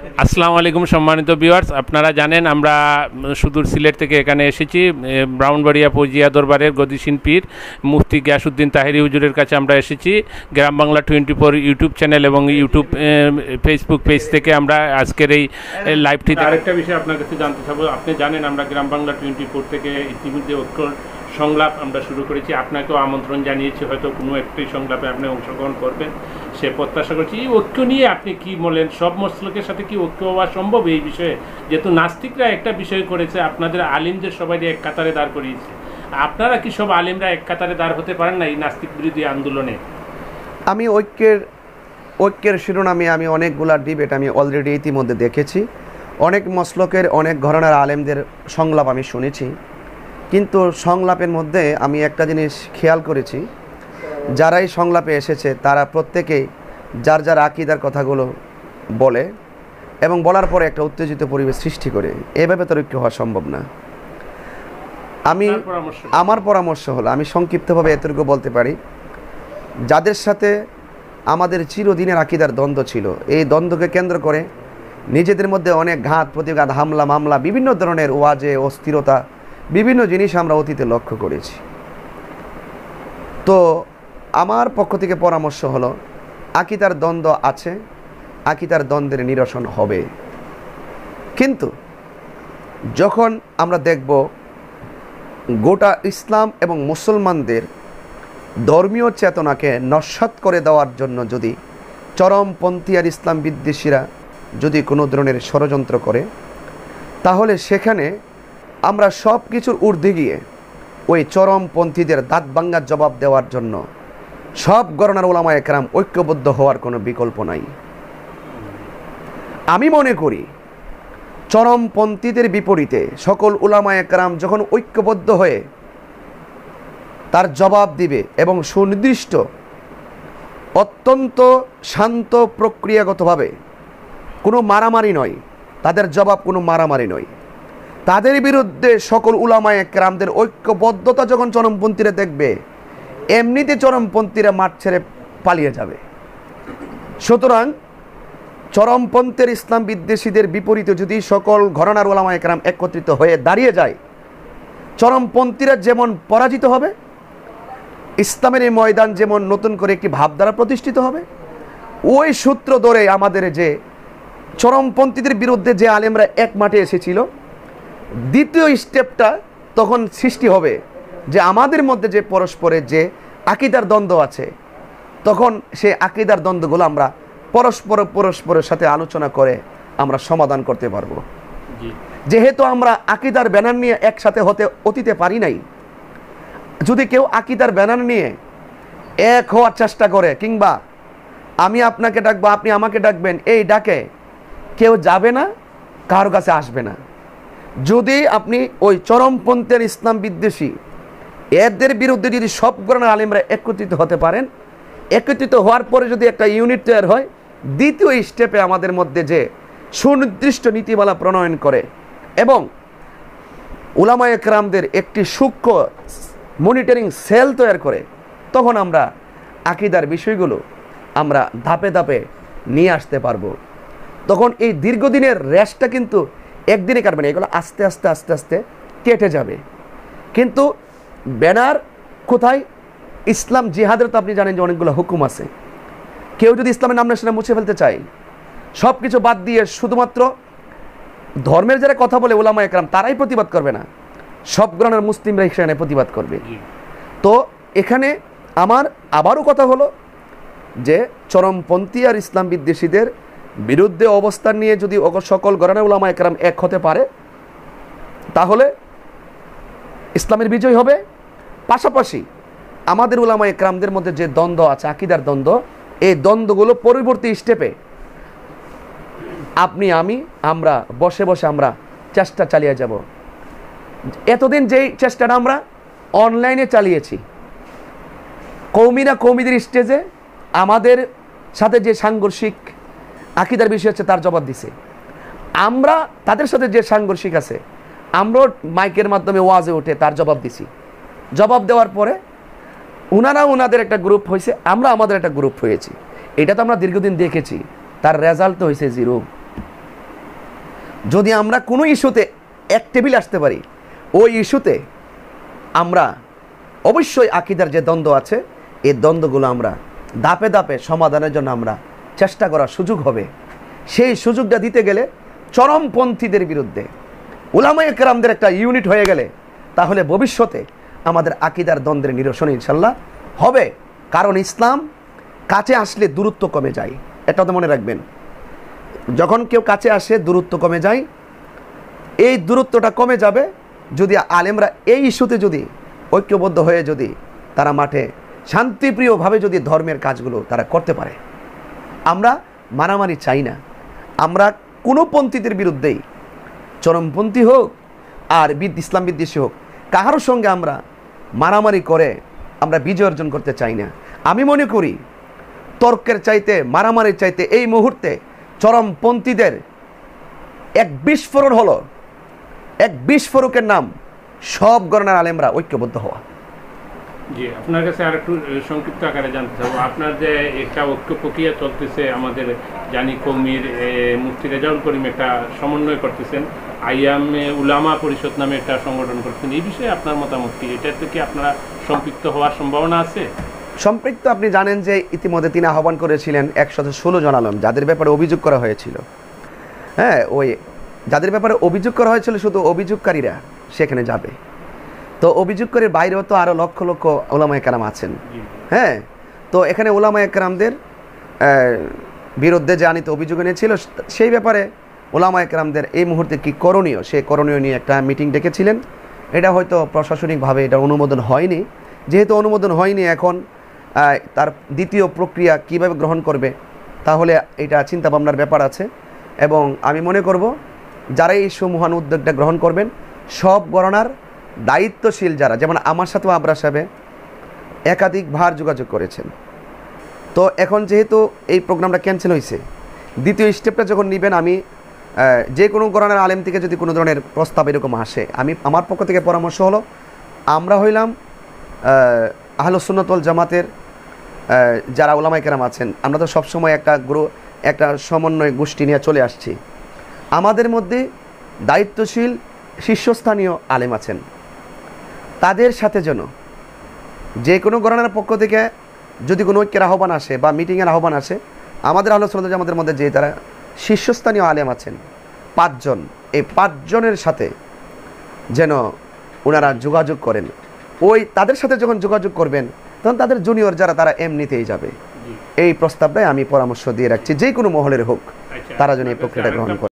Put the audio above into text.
আসসালামু আলাইকুম সম্মানিত ভিউয়ার্স, আপনারা জানেন আমরা সুদূর সিলেট থেকে এখানে এসেছি। ব্রাউনবাড়িয়া পজিয়া দরবারের গদিসীন পীর মুফতি গিয়াসউদ্দিন তাহেরি হুজুরের কাছে আমরা এসেছি। গ্রাম বাংলা 24 ইউটিউব চ্যানেল এবং ইউটিউব ফেসবুক পেজ থেকে আমরা আজকের এই লাইভটিতে আরেকটা বিষয় আপনার কাছে জানতে চাবো। আপনি জানেন আমরা গ্রাম বাংলা 24 থেকে ইতিমধ্যে ঐক্য সংলাপ আমরা শুরু করেছি। আপনাকেও আমন্ত্রণ জানিয়েছি, হয়তো কোনো একটি সংলাপে আপনি অংশগ্রহণ করবেন সে প্রত্যাশা করছি। এই ঐক্য নিয়ে আপনি কি বলেন? সব মসলকের সাথে কি ঐক্য হওয়া সম্ভব এই বিষয়ে? যেহেতু নাস্তিকরা একটা বিষয় করেছে, আপনাদের আলিমদের সবাই এক কাতারে দাঁড় করিয়েছে, আপনারা কি সব আলিমরা এক কাতারে দাঁড় হতে পারেন না এই নাস্তিক বিরোধী আন্দোলনে? আমি ঐক্যের শিরোনামে আমি অনেকগুলা ডিবেট আমি অলরেডি ইতিমধ্যে দেখেছি। অনেক মসলকের অনেক ঘরানার আলেমদের সংলাপ আমি শুনেছি, কিন্তু সংলাপের মধ্যে আমি একটা জিনিস খেয়াল করেছি, যারাই সংলাপে এসেছে তারা প্রত্যেকেই যার যার আকীদার কথাগুলো বলে এবং বলার পরে একটা উত্তেজিত পরিবেশ সৃষ্টি করে। এভাবে তো ঐক্য হওয়া সম্ভব না। আমার পরামর্শ হলো, আমি সংক্ষিপ্তভাবে এতটুকু বলতে পারি, যাদের সাথে আমাদের চিরদিনের আকীদার দ্বন্দ্ব ছিল, এই দ্বন্দ্বকে কেন্দ্র করে নিজেদের মধ্যে অনেক ঘাত প্রতিঘাত, হামলা মামলা, বিভিন্ন ধরনের ওয়াজে অস্থিরতা, বিভিন্ন জিনিস আমরা অতীতে লক্ষ্য করেছি। তো আমার পক্ষ থেকে পরামর্শ হলো, আকীদার দ্বন্দ্ব আছে, আকীদার দ্বন্দ্বের নিরসন হবে, কিন্তু যখন আমরা দেখব গোটা ইসলাম এবং মুসলমানদের ধর্মীয় চেতনাকে নস্যাৎ করে দেওয়ার জন্য যদি চরমপন্থী আর ইসলাম বিদ্বেষীরা যদি কোনো ধরনের ষড়যন্ত্র করে, তাহলে সেখানে আমরা সব কিছুর ঊর্ধ্বে গিয়ে ওই চরমপন্থীদের দাঁত ভাঙার জবাব দেওয়ার জন্য সব গণনার উলামায়ে কেরাম ঐক্যবদ্ধ হওয়ার কোনো বিকল্প নাই। আমি মনে করি চরমপন্থীদের বিপরীতে সকল উলামায়ে কেরাম যখন ঐক্যবদ্ধ হয়ে তার জবাব দিবে এবং সুনির্দিষ্ট অত্যন্ত শান্ত প্রক্রিয়াগতভাবে, কোনো মারামারি নয়, তাদের জবাব কোনো মারামারি নয়, তাদের বিরুদ্ধে সকল উলামায়ে কেরামদের ঐক্যবদ্ধতা যখন চরমপন্থীরা দেখবে, এমনিতে চরমপন্থীরা মাঠ ছেড়ে পালিয়ে যাবে। সুতরাং চরমপন্থের ইসলাম বিদ্বেষীদের বিপরীতে যদি সকল ঘরানার উলামায়ে কেরাম একত্রিত হয়ে দাঁড়িয়ে যায়, চরমপন্থীরা যেমন পরাজিত হবে, ইসলামের এই ময়দান যেমন নতুন করে একটি ভাবধারা প্রতিষ্ঠিত হবে, ওই সূত্র ধরে আমাদের যে চরমপন্থীদের বিরুদ্ধে যে আলেমরা এক মাঠে এসেছিল, দ্বিতীয় স্টেপটা তখন সৃষ্টি হবে যে আমাদের মধ্যে যে পরস্পরের যে আকীদার দ্বন্দ্ব আছে, তখন সেই আকীদার দ্বন্দ্বগুলো আমরা পরস্পরের সাথে আলোচনা করে আমরা সমাধান করতে পারবো। যেহেতু আমরা আকীদার ব্যানার নিয়ে একসাথে অতীতে পারি নাই, যদি কেউ আকীদার ব্যানার নিয়ে এক হওয়ার চেষ্টা করে, কিংবা আমি আপনাকে ডাকবো আপনি আমাকে ডাকবেন, এই ডাকে কেউ যাবে না, কারো কাছে আসবে না। যদি আপনি ওই চরমপন্থের ইসলাম বিদ্বেষী এদের বিরুদ্ধে যদি সব ঘরানার আলেমরা একত্রিত হতে পারেন, একত্রিত হওয়ার পরে যদি একটা ইউনিট তৈরি হয়, দ্বিতীয় স্টেপে আমাদের মধ্যে যে সুনির্দিষ্ট নীতিমালা প্রণয়ন করে এবং উলামায়ে কেরামদের একটি সূক্ষ্ম মনিটরিং সেল তৈরি করে, তখন আমরা আকীদার বিষয়গুলো আমরা ধাপে ধাপে নিয়ে আসতে পারবো। তখন এই দীর্ঘদিনের রেশটা কিন্তু একদিনে কাটবে না, এগুলো আস্তে আস্তে আস্তে আস্তে কেটে যাবে। কিন্তু ব্যানার কোথায়? ইসলাম জিহাদের তো আপনি জানেন যে অনেকগুলো হুকুম আছে। কেউ যদি ইসলামের নাম সেটা মুছে ফেলতে চায়, সব কিছু বাদ দিয়ে শুধুমাত্র ধর্মের যারা কথা বলে উলামায়ে কেরাম, তারাই প্রতিবাদ করবে না, সব ঘরানার মুসলিমরা সেখানে প্রতিবাদ করবে। তো এখানে আমার আবারও কথা হলো যে চরমপন্থী আর ইসলাম বিদ্বেষীদের বিরুদ্ধে অবস্থান নিয়ে যদি সকল ঘরানার উলামায়ে কেরাম এক হতে পারে, তাহলে ইসলামের বিজয় হবে। পাশাপাশি আমাদের উলামায়ে কেরামদের মধ্যে যে দ্বন্দ্ব আছে, আকীদার দ্বন্দ্ব, এই দ্বন্দ্বগুলো পরবর্তী স্টেপে আপনি আমরা বসে বসে আমরা চেষ্টা চালিয়ে যাব। এতদিন যেই চেষ্টাটা আমরা অনলাইনে চালিয়েছি, কৌমিদের স্টেজে আমাদের সাথে যে সাংঘর্ষিক আকীদার বিষয় আছে তার জবাব দিছে, আমরা তাদের সাথে যে সাংঘর্ষিক আছে আমরাও মাইকের মাধ্যমে ওয়াজে উঠে তার জবাব দিছি। জবাব দেওয়ার পরে ওনাদের একটা গ্রুপ হয়েছে, আমরা আমাদের একটা গ্রুপ হয়েছি। এটা তো আমরা দীর্ঘদিন দেখেছি, তার রেজাল্ট তো হয়েছে জিরো। যদি আমরা কোনো ইস্যুতে এক টেবিল আসতে পারি, ওই ইস্যুতে আমরা অবশ্যই আকীদার যে দ্বন্দ্ব আছে এই দ্বন্দ্বগুলো আমরা ধাপে ধাপে সমাধানের জন্য আমরা চেষ্টা করার সুযোগ হবে। সেই সুযোগটা দিতে গেলে চরমপন্থীদের বিরুদ্ধে উলামায়ে কেরামদের একটা ইউনিট হয়ে গেলে তাহলে ভবিষ্যতে আমাদের আকীদার দ্বন্দ্বের নিরসন ইনশাল্লাহ হবে। কারণ ইসলাম কাছে আসলে দূরত্ব কমে যায়, এটা তো মনে রাখবেন। যখন কেউ কাছে আসে দূরত্ব কমে যায়। এই দূরত্বটা কমে যাবে যদি আলেমরা এই ইস্যুতে যদি ঐক্যবদ্ধ হয়ে যদি তারা মাঠে শান্তিপ্রিয়ভাবে যদি ধর্মের কাজগুলো তারা করতে পারে। আমরা মারামারি চাই না, আমরা কোনো পন্থীদের বিরুদ্ধেই, চরমপন্থী হোক আর ইসলাম বিদ্বেষী হোক, কাহার সঙ্গে আমরা মারামারি করে আমরা বিজয় অর্জন করতে চাই না। আমি মনে করি তর্কের চাইতে, মারামারির চাইতে এই মুহূর্তে চরমপন্থীদের এক বিস্ফোরণ হলো, এক বিস্ফোরকের নাম সব গণনার আলেমরা ঐক্যবদ্ধ হওয়া। জি, আপনার কাছে আর একটু সংক্ষিপ্ত আকারে জানতে চাবো, আপনার যে একটা ঐক্য প্রক্রিয়া চলতেছে, আমাদের জানি কৌমির মুফতি রেজাউল করিম একটা সমন্বয় করতেছেন, আইয়াম উলামা পরিষদ নামে একটা সংগঠন করতেছেন, এই বিষয়ে আপনার মতামত কি? এটাতে কি আপনারা সম্পৃক্ত হওয়ার সম্ভাবনা আছে? সম্পৃক্ত, আপনি জানেন যে ইতিমধ্যে তিনি আহ্বান করেছিলেন 116 জন আলেম যাদের ব্যাপারে অভিযোগ করা হয়েছিল। হ্যাঁ, ওই যাদের ব্যাপারে অভিযোগ করা হয়েছিল শুধু অভিযোগকারীরা সেখানে যাবে। তো অভিযোগকারীর বাইরেও তো আরও লক্ষ লক্ষ ওলামায়ে কেরাম আছেন। হ্যাঁ, তো এখানে ওলামায়ে কেরামদের বিরুদ্ধে যে আনিত অভিযোগ এনেছিল সেই ব্যাপারে ওলামায়ে কেরামদের এই মুহূর্তে কি করণীয়, সেই করণীয় নিয়ে একটা মিটিং ডেকেছিলেন। এটা হয়তো প্রশাসনিকভাবে এটা অনুমোদন হয়নি। যেহেতু অনুমোদন হয়নি, এখন তার দ্বিতীয় প্রক্রিয়া কিভাবে গ্রহণ করবে তাহলে এটা চিন্তাভাবনার ব্যাপার আছে। এবং আমি মনে করব যারা এই সমূহান উদ্যোগটা গ্রহণ করবেন, সব গণনার দায়িত্বশীল যারা, যেমন আমার সাথেও আবরার সাহেব একাধিকবার যোগাযোগ করেছেন। তো এখন যেহেতু এই প্রোগ্রামটা ক্যান্সেল হয়েছে, দ্বিতীয় স্টেপটা যখন নেবেন, আমি যে কোনো গণনার আলেম থেকে যদি কোনো ধরনের প্রস্তাব এরকম আসে, আমার পক্ষ থেকে পরামর্শ হলো, আমরা হইলাম আহলুস সুন্নাত ওয়াল জামাতের যারা ওলামায়ে কেরাম আছেন, আমরা তো সবসময় একটা সমন্বয় গোষ্ঠী নিয়ে চলে আসছি। আমাদের মধ্যে দায়িত্বশীল শীর্ষস্থানীয় আলেম আছেন, তাদের সাথে যেন যে কোনো গণনার পক্ষ থেকে যদি কোনো ঐক্যের আহ্বান আসে বা মিটিংয়ের আহ্বান আসে, আমাদের আহলুস সুন্নাত ওয়াল জামাতের মধ্যে যে তারা শীর্ষস্থানীয় আলেম আছেন 5 জন, এই 5 জনের সাথে যেন ওনারা যোগাযোগ করেন। ওই তাদের সাথে যখন যোগাযোগ করবেন তখন তাদের জুনিয়র যারা তারা এমনিতেই যাবে। এই প্রস্তাবটাই আমি পরামর্শ দিয়ে রাখছি, যে কোনো মহলের হোক তারা যেন এই প্রক্রিয়াটা গ্রহণ করে।